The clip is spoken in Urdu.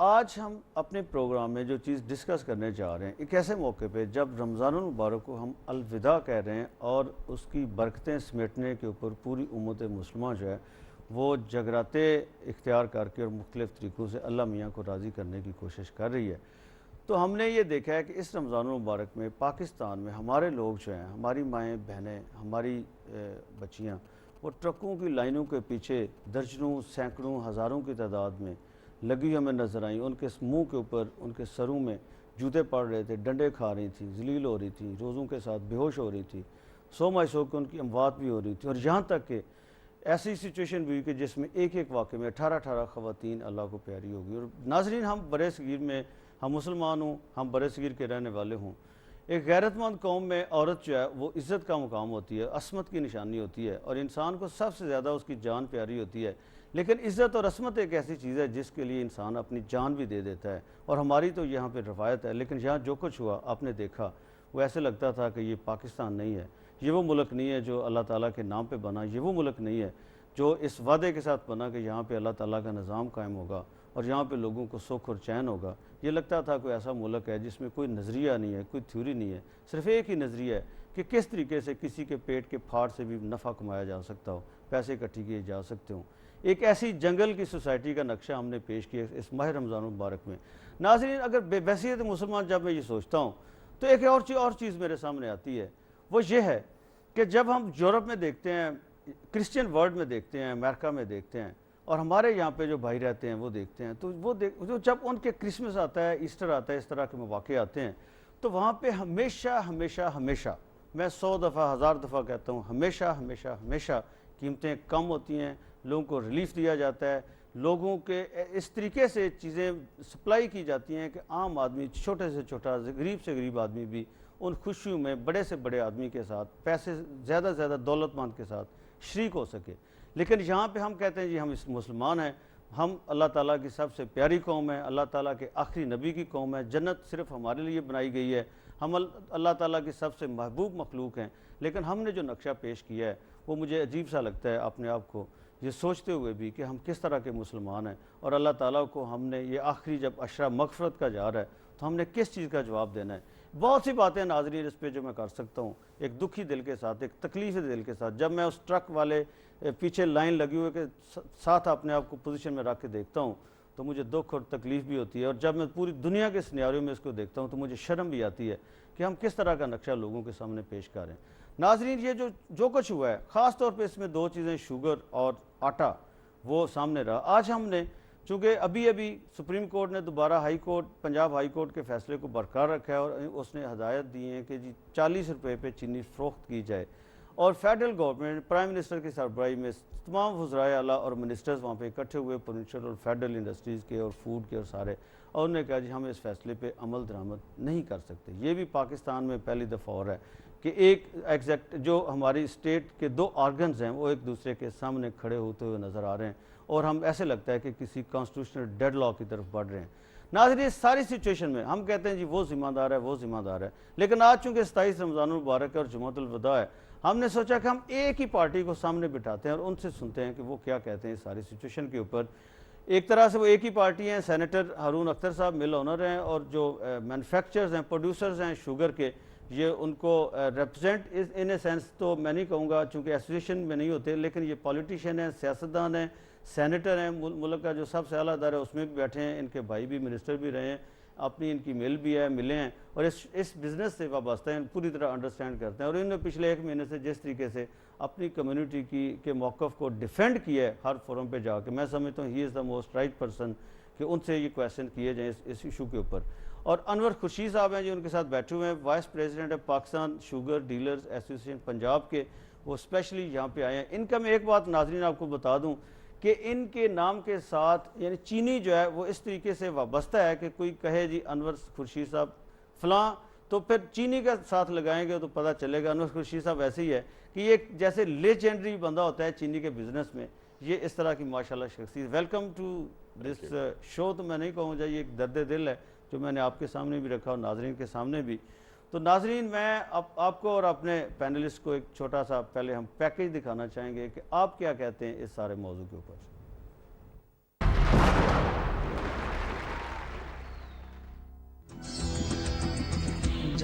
آج ہم اپنے پروگرام میں جو چیز ڈسکس کرنے جا رہے ہیں ایک ایسے موقع پہ جب رمضان المبارک کو ہم الوداع کہہ رہے ہیں اور اس کی برکتیں سمیٹنے کے اوپر پوری امت مسلمہ جو ہے وہ جگراتے اختیار کر کے اور مختلف طریقوں سے اللہ میاں کو راضی کرنے کی کوشش کر رہی ہے۔ تو ہم نے یہ دیکھا ہے کہ اس رمضان المبارک میں پاکستان میں ہمارے لوگ جو ہیں، ہماری مائیں بہنیں، ہماری بچیاں، وہ ٹرکوں کی لائنوں کے پیچھے درجنوں سینکڑوں ہزاروں کی تعداد میں لگی ہمیں نظر آئیں۔ ان کے منہ کے اوپر، ان کے سروں میں جوتے پڑ رہے تھے، ڈنڈے کھا رہی تھیں، ذلیل ہو رہی تھیں، روزوں کے ساتھ بے ہوش ہو رہی تھی، سو مائی سو کے ان کی اموات بھی ہو رہی تھی، اور یہاں تک کہ ایسی سچویشن بھی ہوئی کہ جس میں ایک ایک واقعے میں 18 خواتین اللہ کو پیاری ہوگی۔ اور ناظرین، ہم برِ صغیر میں، ہم مسلمان ہوں، ہم برِ صغیر کے رہنے والے ہوں، ایک غیرت مند قوم میں عورت جو ہے وہ عزت کا مقام ہوتی ہے، عصمت کی نشانی ہوتی ہے، اور انسان کو سب سے زیادہ اس کی جان پیاری ہوتی ہے۔ لیکن عزت اور عصمت ایک ایسی چیز ہے جس کے لیے انسان اپنی جان بھی دے دیتا ہے، اور ہماری تو یہاں پہ روایت ہے۔ لیکن یہاں جو کچھ ہوا آپ نے دیکھا، وہ ایسے لگتا تھا کہ یہ پاکستان نہیں ہے، یہ وہ ملک نہیں ہے جو اللہ تعالیٰ کے نام پہ بنا، یہ وہ ملک نہیں ہے جو اس وعدے کے ساتھ بنا کہ یہاں پہ اللہ تعالیٰ کا نظام قائم ہوگا اور یہاں پہ لوگوں کو سکھ اور چین ہوگا۔ یہ لگتا تھا کوئی ایسا ملک ہے جس میں کوئی نظریہ نہیں ہے، کوئی تھیوری نہیں ہے، صرف ایک ہی نظریہ ہے کہ کس طریقے سے کسی کے پیٹ کے پھاڑ سے بھی نفع کمایا جا سکتا ہو، پیسے اکٹھے کیے جا سکتے ہوں۔ ایک ایسی جنگل کی سوسائٹی کا نقشہ ہم نے پیش کیا اس ماہ رمضان المبارک میں۔ ناظرین، اگر بے بحثیت مسلمان جب میں یہ سوچتا ہوں تو ایک اور چیز میرے سامنے آتی ہے، وہ یہ ہے کہ جب ہم یورپ میں دیکھتے ہیں، کرسچین ورلڈ میں دیکھتے ہیں، امریکہ میں دیکھتے ہیں، اور ہمارے یہاں پہ جو بھائی رہتے ہیں وہ دیکھتے ہیں، تو جب ان کے کرسمس آتا ہے، ایسٹر آتا ہے، اس طرح کے مواقع آتے ہیں، تو وہاں پہ ہمیشہ ہمیشہ ہمیشہ، میں 100 دفعہ 1000 دفعہ کہتا ہوں، ہمیشہ ہمیشہ ہمیشہ قیمتیں کم ہوتی ہیں، لوگوں کو ریلیف دیا جاتا ہے، لوگوں کے اس طریقے سے چیزیں سپلائی کی جاتی ہیں کہ عام آدمی، چھوٹے سے چھوٹا، غریب سے غریب آدمی بھی ان خوشیوں میں بڑے سے بڑے آدمی کے ساتھ، پیسے زیادہ سے زیادہ دولت مند کے ساتھ شریک ہو سکے۔ لیکن یہاں پہ ہم کہتے ہیں جی ہم اس مسلمان ہیں، ہم اللہ تعالیٰ کی سب سے پیاری قوم ہے، اللہ تعالیٰ کے آخری نبی کی قوم ہے، جنت صرف ہمارے لیے بنائی گئی ہے، ہم اللہ تعالیٰ کی سب سے محبوب مخلوق ہیں۔ لیکن ہم نے جو نقشہ پیش کیا ہے وہ مجھے عجیب سا لگتا ہے اپنے آپ کو یہ سوچتے ہوئے بھی کہ ہم کس طرح کے مسلمان ہیں، اور اللہ تعالیٰ کو ہم نے یہ آخری جب عشرہ مغفرت کا جا رہا ہے تو ہم نے کس چیز کا جواب دینا ہے۔ بہت سی باتیں ناظرین اس پہ جو میں کر سکتا ہوں، ایک دکھی دل کے ساتھ، ایک تکلیف دل کے ساتھ، جب میں اس ٹرک والے پیچھے لائن لگی ہوئے کے ساتھ اپنے آپ کو پوزیشن میں رکھ کے دیکھتا ہوں تو مجھے دکھ اور تکلیف بھی ہوتی ہے، اور جب میں پوری دنیا کے سیناریو میں اس کو دیکھتا ہوں تو مجھے شرم بھی آتی ہے کہ ہم کس طرح کا نقشہ لوگوں کے سامنے پیش کر رہے ہیں۔ ناظرین، یہ جو کچھ ہوا ہے، خاص طور پہ اس میں دو چیزیں، شوگر اور آٹا، وہ سامنے رہا۔ آج ہم نے چونکہ ابھی سپریم کورٹ نے دوبارہ پنجاب ہائی کورٹ کے فیصلے کو برقرار رکھا ہے، اور اس نے ہدایت دی ہے کہ جی 40 روپے پہ چینی فروخت کی جائے، اور فیڈرل گورنمنٹ پرائم منسٹر کی سربراہی میں تمام وزرائے اعلیٰ اور منسٹرز وہاں پہ اکٹھے ہوئے، پروونشل اور فیڈرل انڈسٹریز کے اور فوڈ کے اور سارے، اور انہوں نے کہا جی ہم اس فیصلے پہ عمل درآمد نہیں کر سکتے۔ یہ بھی پاکستان میں پہلی دفعہ ہو رہا ہے کہ ایک ایگزیکٹ جو ہماری اسٹیٹ کے دو آرگنز ہیں وہ ایک دوسرے کے سامنے کھڑے ہوتے ہوئے نظر آ رہے ہیں، اور ہم ایسے لگتا ہے کہ کسی کانسٹیٹیوشنل ڈیڈ لاک کی طرف بڑھ رہے ہیں۔ ناظرین، اس ساری سچویشن میں ہم کہتے ہیں جی وہ ذمہ دار ہے، وہ ذمہ دار ہے، لیکن آج چونکہ 27 رمضان المبارک اور جمعۃ الوداع ہے، ہم نے سوچا کہ ہم ایک ہی پارٹی کو سامنے بٹھاتے ہیں اور ان سے سنتے ہیں کہ وہ کیا کہتے ہیں اس ساری سچویشن کے اوپر۔ ایک طرح سے وہ ایک ہی پارٹی ہیں، سینیٹر ہارون اختر صاحب مل آنر ہیں، اور جو مینوفیکچرز ہیں، پروڈیوسرز ہیں شوگر کے، یہ ان کو ریپرزینٹ ان اے سینس تو میں نہیں کہوں گا چونکہ ایسوسیشن میں نہیں ہوتے، لیکن یہ پولیٹیشین ہیں، سیاستدان ہیں، سینیٹر ہیں، ملک کا جو سب سے اعلیٰ ادارہ ہے اس میں بھی بیٹھے ہیں، ان کے بھائی بھی منسٹر بھی رہے ہیں، اپنی ان کی مل بھی ہے، ملے ہیں، اور اس بزنس سے وابستہ ہیں، پوری طرح انڈرسٹینڈ کرتے ہیں، اور انہوں نے پچھلے 1 مہینے سے جس طریقے سے اپنی کمیونٹی کے موقف کو ڈیفینڈ کیا ہے ہر فورم پہ جا کے، میں سمجھتا ہوں ہی از دا موسٹ رائٹ پرسن کہ ان سے یہ کویسچن کیے جائیں اس ایشو کے اوپر۔ اور انور خورشید صاحب ہیں جو ان کے ساتھ بیٹھے ہوئے ہیں، وائس پریزیڈنٹ ہے Pakistan sugar dealers association Punjab کے، وہ اسپیشلی یہاں پہ آئے ہیں۔ ان کا میں ایک بات ناظرین آپ کو بتا دوں کہ ان کے نام کے ساتھ یعنی چینی جو ہے وہ اس طریقے سے وابستہ ہے کہ کوئی کہے جی انور خورشید صاحب فلاں، تو پھر چینی کا ساتھ لگائیں گے تو پتہ چلے گا انور خورشید صاحب ایسے ہی ہے کہ یہ جیسے لیجنڈری بندہ ہوتا ہے چینی کے بزنس میں، یہ اس طرح کی ماشاءاللہ شخصیت۔ ویلکم ٹو دس شو، تو میں نہیں کہوں گا، یہ ایک درد دل ہے جو میں نے آپ کے سامنے بھی رکھا اور ناظرین کے سامنے بھی۔ تو ناظرین، میں آپ کو اور اپنے پینلسٹ کو ایک چھوٹا سا پہلے ہم پیکیج دکھانا چاہیں گے کہ آپ کیا کہتے ہیں اس سارے موضوع کے اوپر۔